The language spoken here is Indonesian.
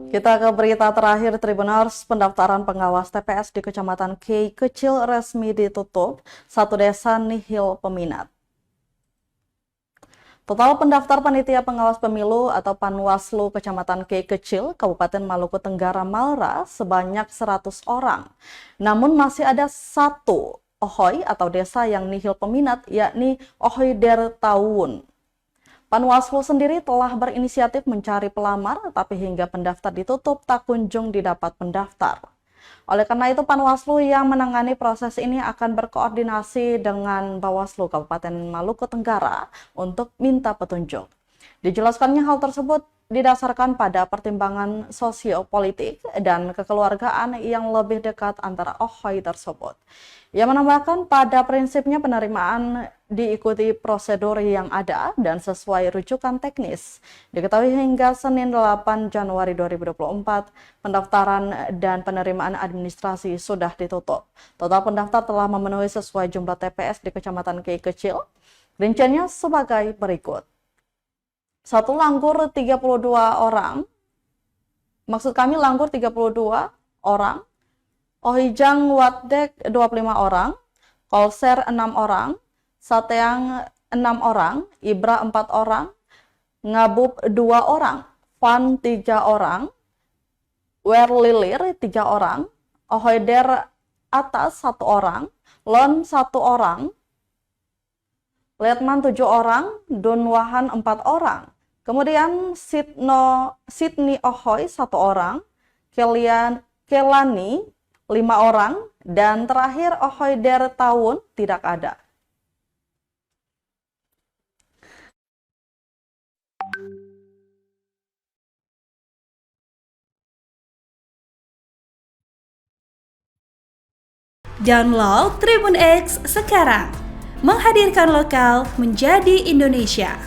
Kita ke berita terakhir Tribuners, pendaftaran pengawas TPS di Kecamatan Kei Kecil resmi ditutup, satu desa nihil peminat. Total pendaftar panitia pengawas pemilu atau Panwaslu Kecamatan Kei Kecil, Kabupaten Maluku Tenggara Malra sebanyak 100 orang. Namun masih ada satu Ohoy atau desa yang nihil peminat, yakni Ohoy Dertawun. Panwaslu sendiri telah berinisiatif mencari pelamar, tapi hingga pendaftar ditutup tak kunjung didapat pendaftar. Oleh karena itu, Panwaslu yang menangani proses ini akan berkoordinasi dengan Bawaslu Kabupaten Maluku Tenggara untuk minta petunjuk. Dijelaskannya hal tersebut didasarkan pada pertimbangan sosiopolitik dan kekeluargaan yang lebih dekat antara Ohoy tersebut. Ia menambahkan pada prinsipnya penerimaan diikuti prosedur yang ada dan sesuai rujukan teknis. Diketahui hingga Senin 8 Januari 2024, pendaftaran dan penerimaan administrasi sudah ditutup. Total pendaftar telah memenuhi sesuai jumlah TPS di Kecamatan Kei Kecil. Rinciannya sebagai berikut. 1 Langgur 32 orang, maksud kami Langgur 32 orang, Ohijang Watdek 25 orang, Kolser 6 orang, Sateang 6 orang, Ibra 4 orang, Ngabub 2 orang, Fan 3 orang, Werlilir 3 orang, Ohoyder atas 1 orang, Lon 1 orang, Letman 7 orang, Dunwahan 4 orang. Kemudian Sidney Ohoy 1 orang, Kelani 5 orang, dan terakhir Ohoy Dertawun tidak ada. Download Tribun X sekarang, menghadirkan lokal menjadi Indonesia.